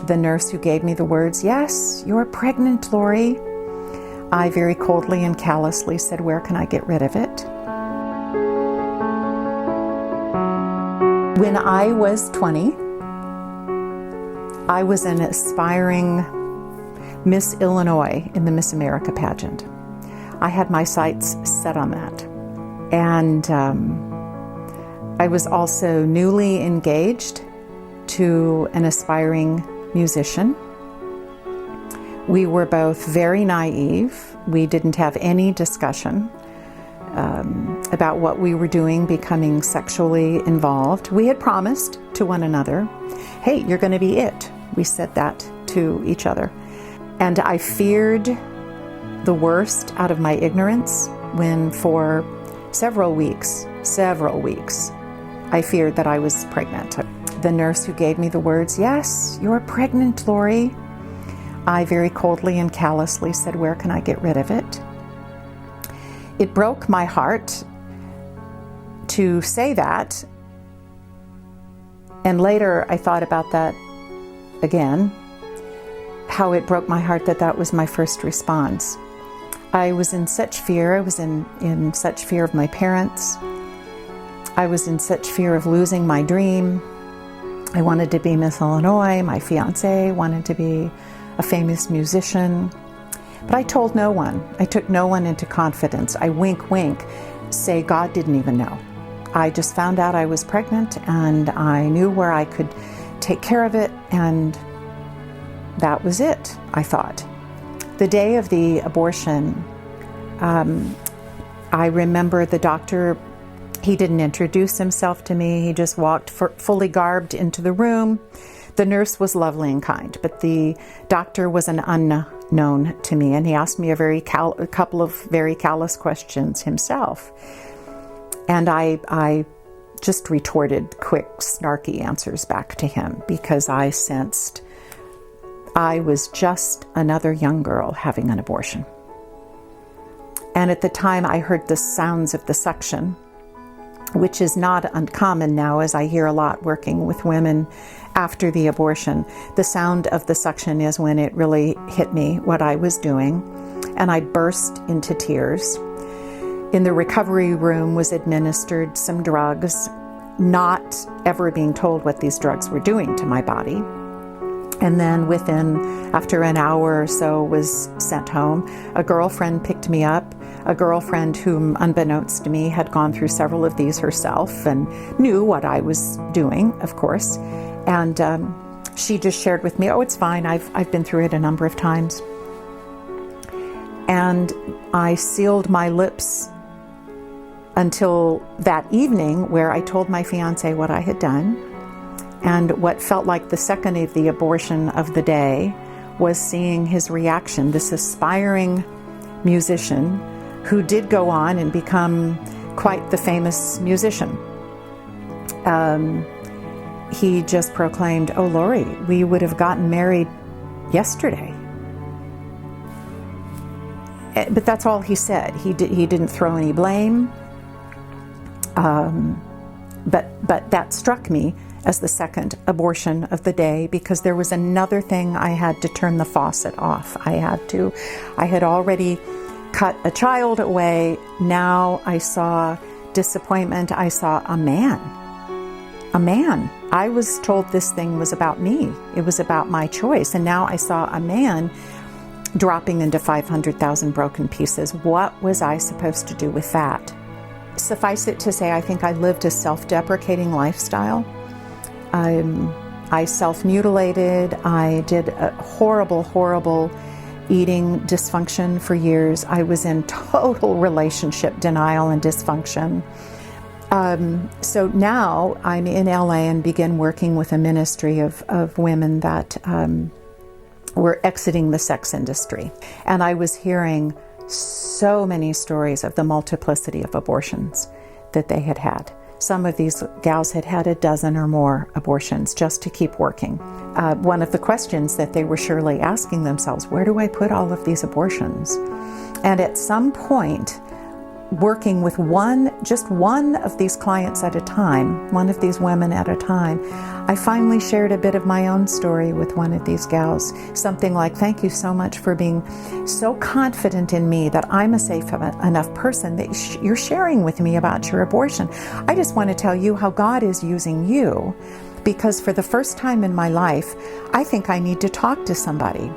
The nurse who gave me the words, "Yes, you're pregnant, Lori," I very coldly and callously said, "Where can I get rid of it?" When I was 20, I was an aspiring Miss Illinois in the Miss America pageant. I had my sights set on that. And I was also newly engaged to an aspiring musician. We were both very naive. We didn't have any discussion about what we were doing, becoming sexually involved. We had promised to one another, "Hey, you're going to be it." We said that to each other. And I feared the worst out of my ignorance when for several weeks, I feared that I was pregnant. The nurse who gave me the words, "Yes, you're pregnant, Lori," I very coldly and callously said, "Where can I get rid of it?" It broke my heart to say that. And later I thought about that again, how it broke my heart that that was my first response. I was in such fear. I was in such fear of my parents. I was in such fear of losing my dream. I wanted to be Miss Illinois. My fiance wanted to be a famous musician. But I told no one. I took no one into confidence. I wink, wink, say God didn't even know. I just found out I was pregnant, and I knew where I could take care of it, and that was it, I thought. The day of the abortion, I remember the doctor, he didn't introduce himself to me. He just walked fully garbed into the room. The nurse was lovely and kind, but the doctor was an unknown to me, and he asked me a couple of very callous questions himself. And I just retorted quick, snarky answers back to him because I sensed I was just another young girl having an abortion. And at the time I heard the sounds of the suction, which is not uncommon now, as I hear a lot working with women after the abortion. The sound of the suction is when it really hit me what I was doing, and I burst into tears. In the recovery room was administered some drugs, not ever being told what these drugs were doing to my body. And then after an hour or so, was sent home. A girlfriend picked me up, a girlfriend whom, unbeknownst to me, had gone through several of these herself and knew what I was doing, of course. And she just shared with me, "Oh, it's fine. I've been through it a number of times." And I sealed my lips until that evening, where I told my fiance what I had done. And what felt like the second of the abortion of the day was seeing his reaction, this aspiring musician who did go on and become quite the famous musician. He just proclaimed, "Oh, Lori, we would have gotten married yesterday." But that's all he said. He didn't throw any blame. But that struck me as the second abortion of the day, because there was another thing I had to turn the faucet off. I had already cut a child away. Now I saw disappointment. I saw a man. I was told this thing was about me. It was about my choice. And now I saw a man dropping into 500,000 broken pieces. What was I supposed to do with that? Suffice it to say, I think I lived a self-deprecating lifestyle. I self-mutilated. I did a horrible eating dysfunction for years. I was in total relationship denial and dysfunction. So now I'm in LA and begin working with a ministry of women that were exiting the sex industry. And I was hearing so many stories of the multiplicity of abortions that they had had. Some of these gals had had a dozen or more abortions just to keep working. One of the questions that they were surely asking themselves, where do I put all of these abortions? And at some point, working with just one of these clients at a time, one of these women at a time, I finally shared a bit of my own story with one of these gals. Something like, thank you so much for being so confident in me that I'm a safe enough person that you're sharing with me about your abortion. I just want to tell you how God is using you, because for the first time in my life, I think I need to talk to somebody.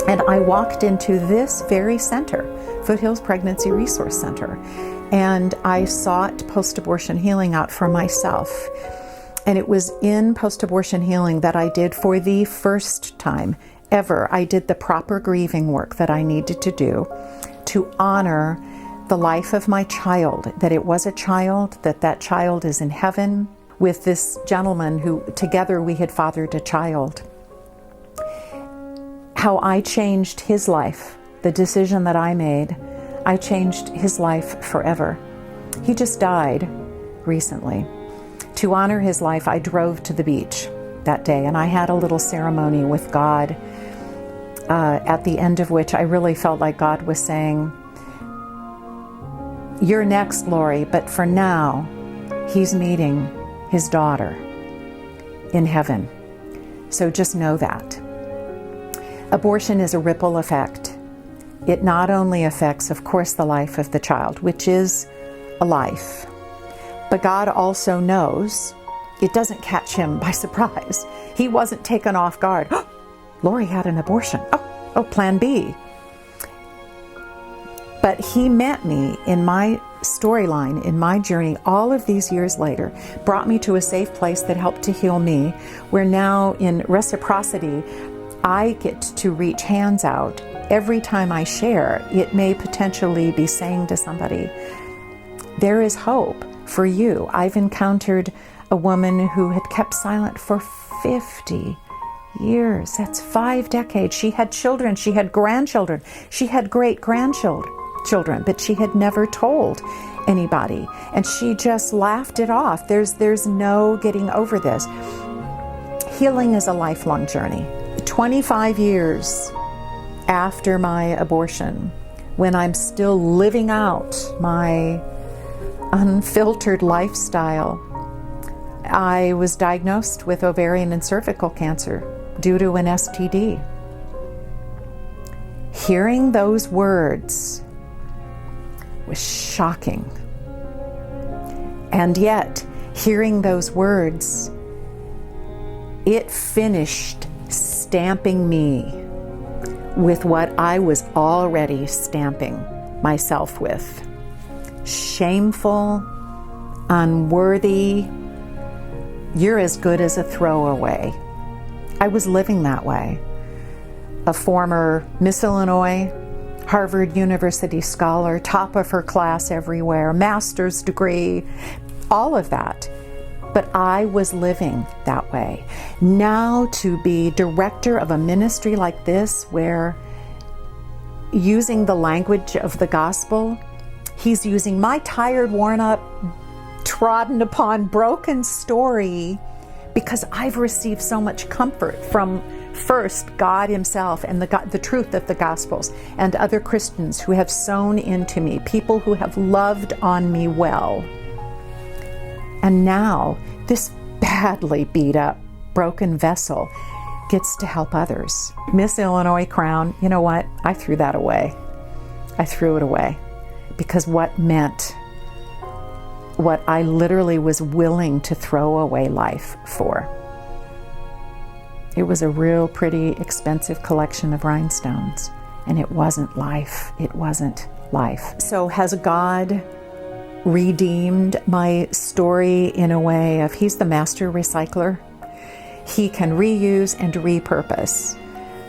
And I walked into this very center, Foothills Pregnancy Resource Center, and I sought post-abortion healing out for myself. And it was in post-abortion healing that I did, for the first time ever, I did the proper grieving work that I needed to do to honor the life of my child, that it was a child, that child is in heaven with this gentleman who together we had fathered a child. How I changed his life, the decision that I made, I changed his life forever. He just died recently. To honor his life, I drove to the beach that day, and I had a little ceremony with God, at the end of which I really felt like God was saying, you're next, Lori, but for now, he's meeting his daughter in heaven. So just know that. Abortion is a ripple effect. It not only affects, of course, the life of the child, which is a life, but God also knows it doesn't catch him by surprise. He wasn't taken off guard. Oh, Lori had an abortion. Oh, plan B. But he met me in my storyline, in my journey, all of these years later, brought me to a safe place that helped to heal me, where now in reciprocity, I get to reach hands out. Every time I share, it may potentially be saying to somebody, there is hope for you. I've encountered a woman who had kept silent for 50 years. That's 5 decades. She had children, she had grandchildren, she had great-grandchildren, but she had never told anybody. And she just laughed it off. There's no getting over this. Healing is a lifelong journey. 25 years after my abortion, when I'm still living out my unfiltered lifestyle, I was diagnosed with ovarian and cervical cancer due to an STD. Hearing those words was shocking. And yet, hearing those words, it finished stamping me with what I was already stamping myself with. Shameful, unworthy, you're as good as a throwaway. I was living that way. A former Miss Illinois, Harvard University scholar, top of her class everywhere, master's degree, all of that. But I was living that way. Now to be director of a ministry like this, where using the language of the gospel, he's using my tired, worn up, trodden upon, broken story, because I've received so much comfort from first God himself and the truth of the gospels, and other Christians who have sown into me, people who have loved on me well. And now this badly beat up, broken vessel gets to help others. Miss Illinois crown, you know what? I threw that away. I threw it away, because what I literally was willing to throw away life for. It was a real pretty expensive collection of rhinestones, and it wasn't life. It wasn't life. So has God redeemed my story in a way of he's the master recycler? He can reuse and repurpose.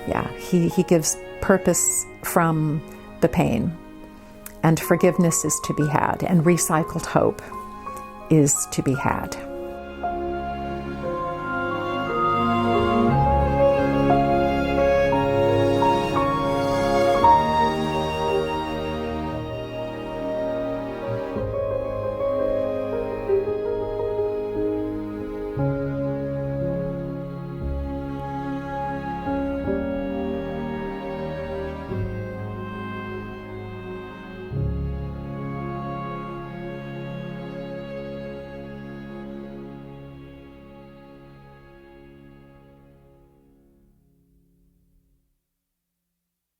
Yeah, he gives purpose from the pain. And forgiveness is to be had, and recycled hope is to be had.